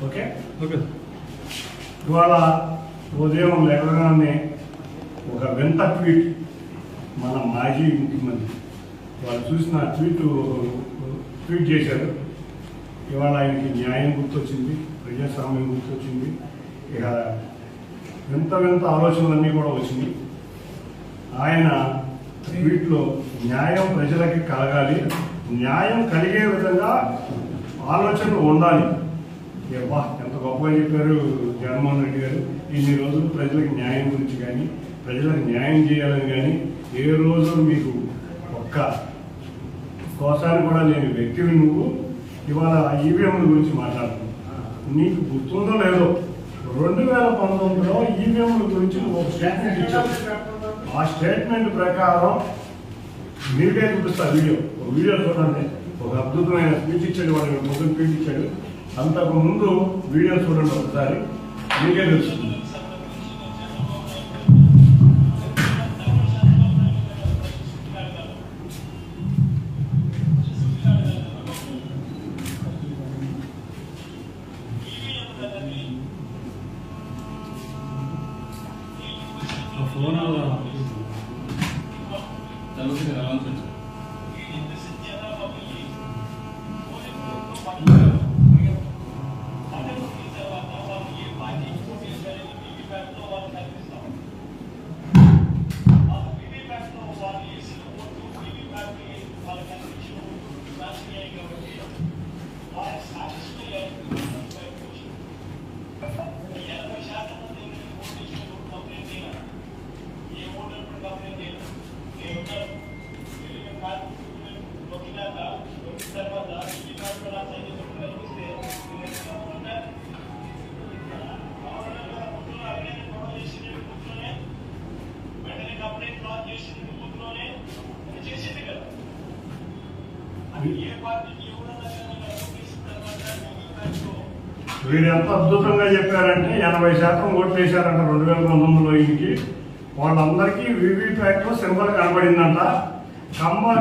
Okay okay. ఇవాళ ఉదయం లేవగానే ఒక వింత ట్వీట్ మన మాజీ ముఖ్యమంత్రి వాళ్ళు చూసిన ట్వీట్ చేశారు. ఇవాళ ఆయనకి న్యాయం గుర్తొచ్చింది, ప్రజాస్వామ్యం గుర్తొచ్చింది, ఇక వింత వింత ఆలోచనలన్నీ కూడా వచ్చినాయి. ఆయన ట్వీట్లో న్యాయం ప్రజలకి కలగాలి, న్యాయం కలిగే విధంగా ఆలోచనలు ఉండాలి. ఎంత గొప్పగా చెప్పారు జగన్మోహన్ రెడ్డి గారు. ఇన్ని రోజులు ప్రజలకు న్యాయం గురించి కానీ, ప్రజలకు న్యాయం చేయాలని కానీ ఏ రోజు మీకు ఒక్క కోసాన్ని కూడా లేని వ్యక్తివి నువ్వు ఇవాళ ఈవీఎంల గురించి మాట్లాడుతున్నావు. నీకు గుర్తుందో లేదో 2019లో ఈవీఎంల గురించి ఒక స్టేట్మెంట్ ఇచ్చావు. ఆ స్టేట్మెంట్ ప్రకారం మీకే చూపిస్తా వీడియో చూడండి. ఒక అద్భుతమైన స్పీచ్ ఇచ్చాడు, వాడు మొదటి స్పీచ్ ఇచ్చాడు. అంతకు ముందు వీడియో చూడండి ఒకసారి, మీకే తెలుస్తుంది. ఫోన్ వీరు ఎంత అద్భుతంగా చెప్పారంటే 80% ఓట్లు వేశారంట 2019లో. ఈయనకి వాళ్ళందరికీ వీవీప్యాట్లో సింబల్ కనపడిందంట.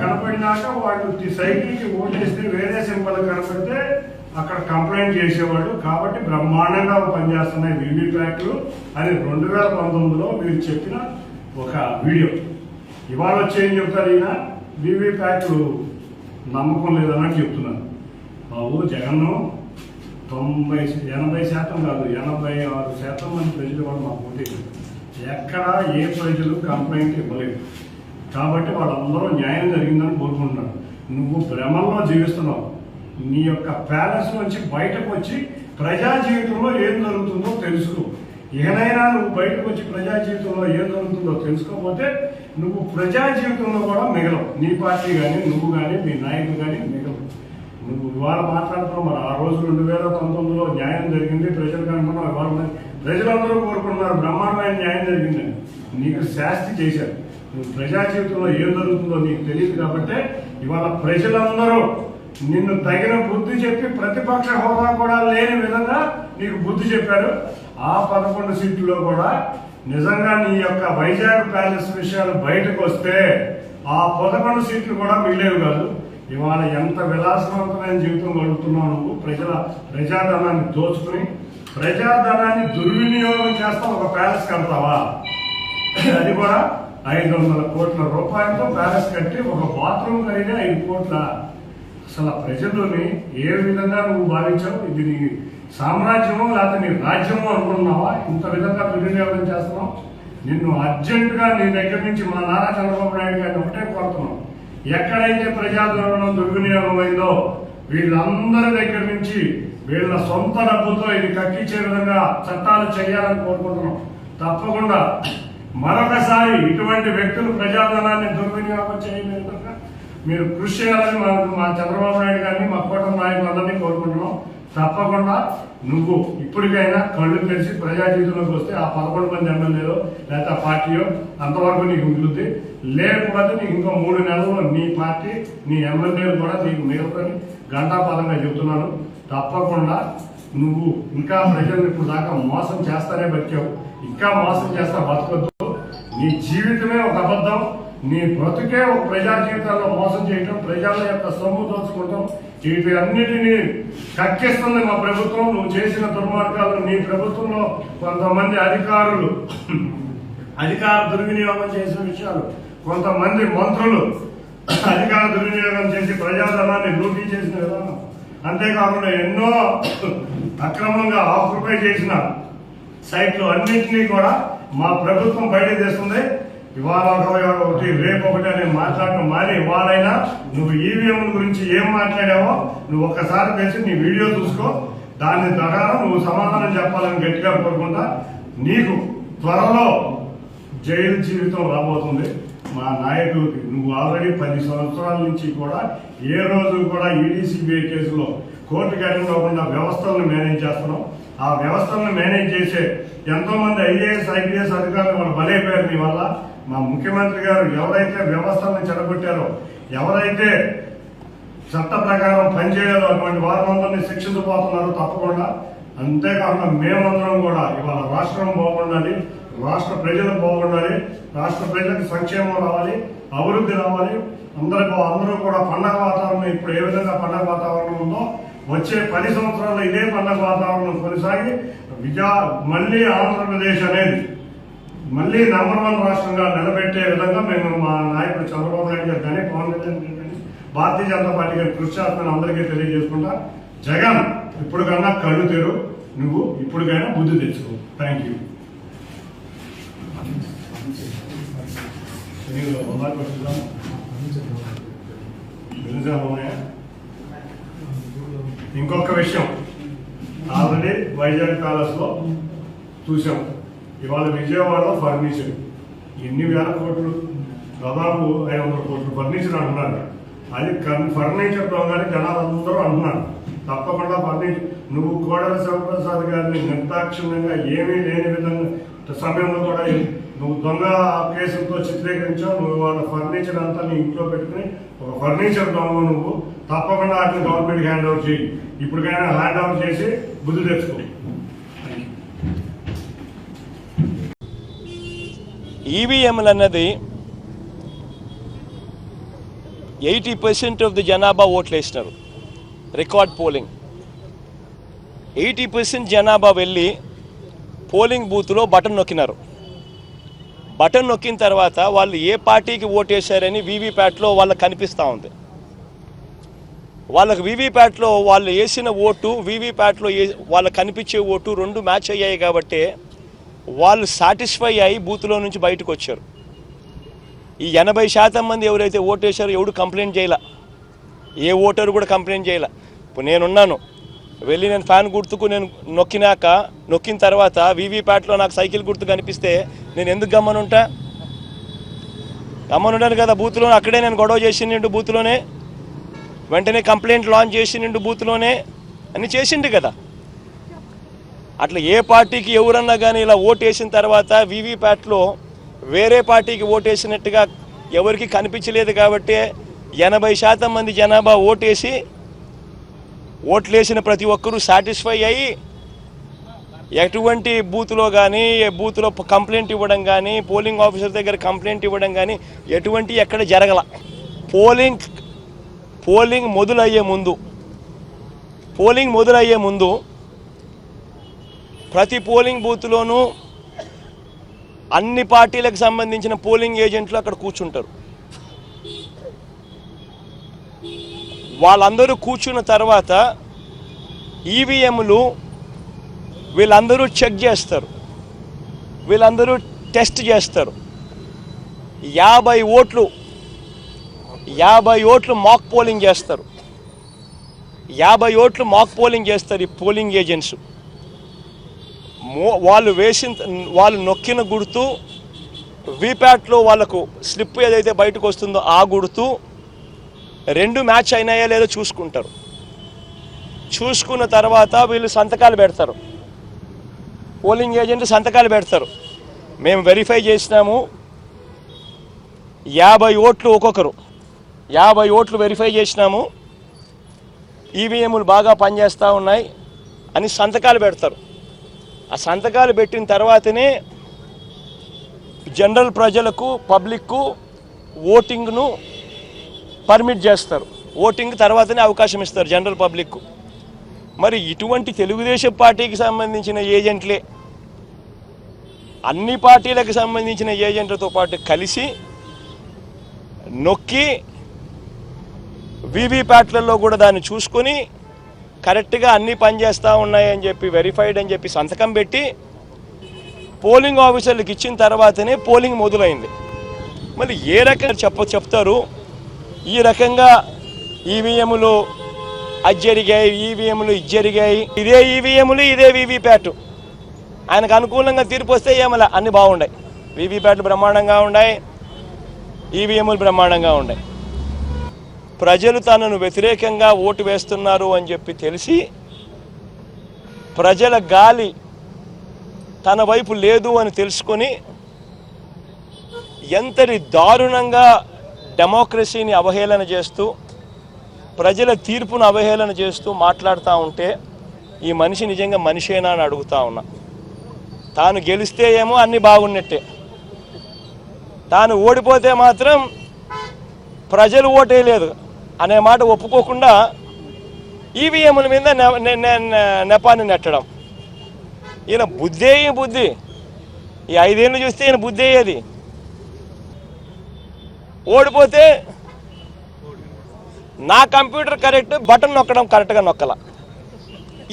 కనపడినాక వాళ్ళు సైకిల్కి ఓటేస్తే వేరే సింబల్ కనపడితే అక్కడ కంప్లైంట్ చేసేవాడు. కాబట్టి బ్రహ్మాండంగా పనిచేస్తున్నాయి వీవీప్యాట్లు అని 2019లో వీరు చెప్పిన ఒక వీడియో. ఇవాళ వచ్చి ఏం చెప్తారు, ఈయన వీవీప్యాట్లు నమ్మకం లేదన్నట్టు చెప్తున్నారు. బాబు జగన్ 80% కాదు 86% మంది ప్రజలు కూడా మాకు ఓటేది. ఎక్కడ ఏ ప్రజలు కంప్లైంట్ ఇవ్వలేదు. కాబట్టి వాళ్ళందరూ న్యాయం జరిగిందని కోరుకుంటున్నారు. నువ్వు భ్రమంలో జీవిస్తున్నావు. నీ యొక్క ప్యాలెస్ నుంచి బయటకు వచ్చి ప్రజా జీవితంలో ఏం జరుగుతుందో తెలుసుకో. ఏనైనా నువ్వు బయటకు వచ్చి ప్రజా జీవితంలో ఏం జరుగుతుందో తెలుసుకోకపోతే నువ్వు ప్రజా జీవితంలో కూడా మిగలవు. నీ పార్టీ కానీ, నువ్వు కానీ, మీ నాయకులు కానీ మిగలవు. నువ్వు ఇవాళ మాట్లాడుతున్నావు. మరి ఆ రోజు 2019లో న్యాయం జరిగింది, ప్రజలకు అనుకున్నావు. ఇవాళ ప్రజలందరూ కోరుకుంటున్నారు బ్రహ్మాండమైన న్యాయం జరిగిందని. నీకు శాస్తి చేశారు. నువ్వు ప్రజా జీవితంలో ఏం జరుగుతుందో నీకు తెలియదు. కాబట్టి ఇవాళ ప్రజలందరూ నిన్ను తగిన బుద్ధి చెప్పి ప్రతిపక్ష హోదా కూడా లేని విధంగా నీకు బుద్ధి చెప్పారు. ఆ 11 సీట్లలో కూడా నిజంగా నీ యొక్క వైజాగ్ ప్యాలెస్ విషయాలు బయటకు వస్తే ఆ 11 సీట్లు కూడా మిగిలేవి కాదు. ఇవాళ ఎంత విలాసవంతమైన జీవితం గడుపుతున్నావు నువ్వు. ప్రజాధనాన్ని దోచుకుని ప్రజాధనాన్ని దుర్వినియోగం చేస్తా ఒక ప్యాలెస్ కడతావా? అది కూడా 500 కోట్ల రూపాయలతో ప్యాలెస్ కట్టి ఒక బాత్రూమ్ కలిగిన 5 కోట్ల. అసలు ప్రజల్లోని ఏ విధంగా నువ్వు భావించావు? ఇది నీ సామ్రాజ్యమో లేకపోతే నీ రాజ్యమో అనుకుంటున్నావా? ఇంత విధంగా దుర్వినియోగం చేస్తున్నావు. నిన్ను అర్జెంటుగా నీ దగ్గర నుంచి మా నారా చంద్రబాబు నాయుడు గారిని ఒకటే కోరుతున్నావు. ఎక్కడైతే ప్రజాధనం దుర్వినియోగం అయిందో వీళ్ళందరి దగ్గర నుంచి వీళ్ళ సొంత డబ్బుతో ఇది కక్కించే విధంగా చట్టాలు చేయాలని కోరుకుంటున్నాం. తప్పకుండా మరొకసారి ఇటువంటి వ్యక్తులు ప్రజాధనాన్ని దుర్వినియోగం చేయని విధంగా మీరు కృషి చేయాలని మా చంద్రబాబు నాయుడు గారిని, మా కూటమి నాయకులందరినీ కోరుకుంటున్నాం. తప్పకుండా నువ్వు ఇప్పటికైనా కళ్ళు తెరిచి ప్రజా జీవితంలోకి వస్తే ఆ 11 మంది ఎమ్మెల్యేలో లేకపోతే ఆ పార్టీయో అంతవరకు నీకు మిగులుద్ది. లేకపోతే నీకు ఇంకో 3 నెలల్లో నీ పార్టీ, నీ ఎమ్మెల్యేలు కూడా నీకు మిగులుతుంది. ఘంటాపదంగా చెబుతున్నాను. తప్పకుండా నువ్వు ఇంకా ప్రజలను ఇప్పుడు దాకా మోసం చేస్తానే బతికావు. ఇంకా మోసం చేస్తా బతకొద్దు. నీ జీవితమే ఒక అబద్ధం. నీ బ్రతుకే ఒక ప్రజా జీవితాల్లో మోసం చేయటం, ప్రజల యొక్క సొమ్ము దోచుకోవటం, వీటి అన్నిటినీ కక్కిస్తుంది మా ప్రభుత్వం. నువ్వు చేసిన దుర్మార్గాలు నీ ప్రభుత్వంలో కొంతమంది అధికారులు అధికార దుర్వినియోగం చేసిన విషయాలు, కొంతమంది మంత్రులు అధికార దుర్వినియోగం చేసి ప్రజాధనాన్ని లూటీ చేసిన విధానం, అంతేకాకుండా ఎన్నో అక్రమంగా ఆక్యుపై చేసిన సైట్లు అన్నింటినీ కూడా మా ప్రభుత్వం బయట చేస్తుంది. ఇవాళ ఒకటి రేపు ఒకటి అని మాట్లాడటం మాని ఇవాళైనా నువ్వు ఈవీఎం గురించి ఏం మాట్లాడావో నువ్వు ఒక్కసారి తెలిసి నీ వీడియో చూసుకో, దాని ప్రకారం నువ్వు సమాధానం చెప్పాలని గట్టిగా కోరుకుంటా. నీకు త్వరలో జైలు జీవితం రాబోతుంది. మా నాయకులకి నువ్వు ఆల్రెడీ 10 సంవత్సరాల నుంచి కూడా ఏ రోజు కూడా ఈడీసీబీఐ కేసులో కోర్టుకి అటెండ్ అవ్వకుండా వ్యవస్థలను మేనేజ్ చేస్తున్నాం. ఆ వ్యవస్థలను మేనేజ్ చేసే ఎంతో మంది ఐఏఎస్ ఐపీఎస్ అధికారులు వాళ్ళు బలైపోయారు నీ వల్ల. మా ముఖ్యమంత్రి గారు ఎవరైతే వ్యవస్థలను చెడగొట్టారో, ఎవరైతే చట్ట ప్రకారం పనిచేయాలో అటువంటి వారందరినీ శిక్షించబోతున్నారు తప్పకుండా. అంతేకాకుండా మేమందరం కూడా ఇవాళ రాష్ట్రం బాగుండాలి, రాష్ట్ర ప్రజలు బాగుండాలి, రాష్ట్ర ప్రజలకు సంక్షేమం రావాలి, అభివృద్ధి రావాలి. అందరూ కూడా పండగ వాతావరణం ఇప్పుడు ఏ విధంగా పండగ వాతావరణం ఉందో వచ్చే 10 సంవత్సరాల్లో ఇదే పండగ వాతావరణం కొనసాగి మళ్ళీ ఆంధ్రప్రదేశ్ అనేది మళ్ళీ నంబర్ 1 రాష్ట్రంగా నిలబెట్టే విధంగా మేము మా నాయకుడు చంద్రబాబు నాయుడు గారు కానీ పవన్ కళ్యాణ్ గారు కానీ భారతీయ జనతా పార్టీ గారి కృషి చేస్తానని అందరికీ తెలియజేసుకుంటా. జగన్ ఇప్పుడు కన్నా కళ్ళు తెరు, నువ్వు ఇప్పటికైనా బుద్ధి తెచ్చుకో. Thank you. ఇంకొక విషయం, ఆల్రెడీ వైజాగ్ ప్యాలెస్ లో చూసాం. ఇవాళ విజయవాడలో ఫర్నిచర్ ఎన్ని వేల కోట్లు, దాదాపు 500 కోట్లు ఫర్నిచర్ అంటున్నారు. అది ఫర్నిచర్ దొంగని జనాలు అందరూ అంటున్నారు. తప్పకుండా ఫర్నిచర్ నువ్వు కోడెల శివప్రసాద్ గారిని నిర్దాక్షిణ్యంగా ఏమీ లేని విధంగా సమయంలో కూడా నువ్వు దొంగ కేసులతో చిత్రీకరించావు. నువ్వు వాళ్ళ ఫర్నిచర్ అంతా నీ ఇంట్లో పెట్టుకుని ఒక ఫర్నిచర్ దొంగ నువ్వు. తప్పకుండా వాటిని గవర్నమెంట్ హ్యాండ్ ఓవర్ చేయి. ఇప్పటికైనా హ్యాండ్ ఓవర్ చేసి బుద్ధి తెచ్చుకో. ఈవీఎంలు అన్నది 80% ఆఫ్ ది జనాభా ఓట్లు వేసినారు. రికార్డ్ పోలింగ్ 80% జనాభా వెళ్ళి పోలింగ్ బూత్లో బటన్ నొక్కినారు. బటన్ నొక్కిన తర్వాత వాళ్ళు ఏ పార్టీకి ఓటేశారని వీవీప్యాట్లో వాళ్ళకి కనిపిస్తూ ఉంది. వాళ్ళకి వీవీప్యాట్లో వాళ్ళు వేసిన ఓటు, వీవీప్యాట్లో వాళ్ళకి కనిపించే ఓటు 2 మ్యాచ్ అయ్యాయి కాబట్టి వాళ్ళు సాటిస్ఫై అయ్యి బూత్లో నుంచి బయటకు వచ్చారు. ఈ 80% మంది ఎవరైతే ఓటేశారో ఎవడు కంప్లైంట్ చేయాల, ఏ ఓటరు కూడా కంప్లైంట్ చేయాల. ఇప్పుడు నేనున్నాను, వెళ్ళి నేను ఫ్యాన్ గుర్తుకు నేను నొక్కిన తర్వాత వీవీప్యాట్లో నాకు సైకిల్ గుర్తు కనిపిస్తే నేను ఎందుకు గమ్మనుంటాను కదా. బూత్లో అక్కడే నేను గొడవ చేసిండు, బూత్లోనే వెంటనే కంప్లైంట్ లాంచ్ చేసిండు, బూత్లోనే అని చేసిండు కదా. అట్లా ఏ పార్టీకి ఎవరన్నా కానీ ఇలా ఓటేసిన తర్వాత వీవీప్యాట్లో వేరే పార్టీకి ఓటేసినట్టుగా ఎవరికి కనిపించలేదు కాబట్టి 80% మంది జనాభా ఓట్లేసిన ప్రతి ఒక్కరూ సాటిస్ఫై అయ్యి ఎటువంటి బూత్లో కానీ బూత్లో కంప్లైంట్ ఇవ్వడం కానీ పోలింగ్ ఆఫీసర్ దగ్గర కంప్లైంట్ ఇవ్వడం కానీ ఎటువంటి ఎక్కడ జరగల. పోలింగ్ మొదలయ్యే ముందు ప్రతి పోలింగ్ బూత్లోనూ అన్ని పార్టీలకు సంబంధించిన పోలింగ్ ఏజెంట్లు అక్కడ కూర్చుంటారు. వాళ్ళందరూ కూర్చున్న తర్వాత ఈవీఎంలు వీళ్ళందరూ చెక్ చేస్తారు, వీళ్ళందరూ టెస్ట్ చేస్తారు. 50 ఓట్లు మాక్ పోలింగ్ చేస్తారు. 50 ఓట్లు మాక్ పోలింగ్ చేస్తారు ఈ పోలింగ్ ఏజెంట్స్. వాళ్ళు నొక్కిన గుర్తు వీప్యాట్లో వాళ్ళకు స్లిప్ ఏదైతే బయటకు వస్తుందో ఆ గుర్తు 2 మ్యాచ్ అయినాయా లేదో చూసుకుంటారు. చూసుకున్న తర్వాత వీళ్ళు సంతకాలు పెడతారు, పోలింగ్ ఏజెంట్ సంతకాలు పెడతారు. మేము వెరిఫై చేసినాము, 50 ఓట్లు ఒక్కొక్కరు 50 ఓట్లు వెరిఫై చేసినాము, ఈవీఎంలు బాగా పనిచేస్తూ ఉన్నాయి అని సంతకాలు పెడతారు. ఆ సంతకాలు పెట్టిన తర్వాతనే జనరల్ ప్రజలకు, పబ్లిక్కు ఓటింగ్ను పర్మిట్ చేస్తారు, ఓటింగ్ తర్వాతనే అవకాశం ఇస్తారు జనరల్ పబ్లిక్కు. మరి ఇటువంటి తెలుగుదేశం పార్టీకి సంబంధించిన ఏజెంట్లే అన్ని పార్టీలకు సంబంధించిన ఏజెంట్లతో పాటు కలిసి నొక్కి వీవీప్యాట్లలో కూడా దాన్ని చూసుకొని కరెక్ట్గా అన్నీ పనిచేస్తూ ఉన్నాయని చెప్పి వెరిఫైడ్ అని చెప్పి సంతకం పెట్టి పోలింగ్ ఆఫీసర్లకు ఇచ్చిన తర్వాతనే పోలింగ్ మొదలైంది. మరి ఏ రకంగా చెప్తారు ఈ రకంగా ఈవీఎంలు అది జరిగాయి, ఈవీఎంలు ఇది జరిగాయి, ఇదే ఈవీఎంలు ఇదే వీవీప్యాట్, ఆయనకు అనుకూలంగా తీర్పు వస్తే ఏమలా అన్నీ బాగున్నాయి, వీవీప్యాట్లు బ్రహ్మాండంగా ఉన్నాయి, ఈవీఎంలు బ్రహ్మాండంగా ఉన్నాయి. ప్రజలు తనను వ్యతిరేకంగా ఓటు వేస్తున్నారు అని చెప్పి తెలిసి ప్రజల గాలి తన వైపు లేదు అని తెలుసుకొని ఎంతటి దారుణంగా డెమోక్రసీని అవహేళన చేస్తూ ప్రజల తీర్పును అవహేళన చేస్తూ మాట్లాడుతూ ఉంటే ఈ మనిషి నిజంగా మనిషేనా అని అడుగుతా ఉన్నా. తాను గెలిస్తే ఏమో అన్నీ బాగున్నట్టే, తాను ఓడిపోతే మాత్రం ప్రజలు ఓటేయలేదు అనే మాట ఒప్పుకోకుండా ఈవీఎంల మీద నెపాన్ని నెట్టడం. ఈయన బుద్ధి ఈ 5 ఏళ్ళు చూస్తే ఈయన బుద్ధి అయ్యేది. ఓడిపోతే నా కంప్యూటర్ కరెక్ట్, బటన్ నొక్కడం కరెక్ట్గా నొక్కల,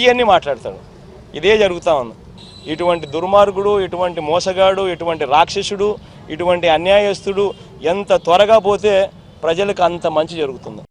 ఇవన్నీ మాట్లాడతాడు. ఇదే జరుగుతూ ఉంది. ఇటువంటి దుర్మార్గుడు, ఇటువంటి మోసగాడు, ఇటువంటి రాక్షసుడు, ఇటువంటి అన్యాయస్తుడు ఎంత త్వరగా పోతే ప్రజలకు అంత మంచి జరుగుతుంది.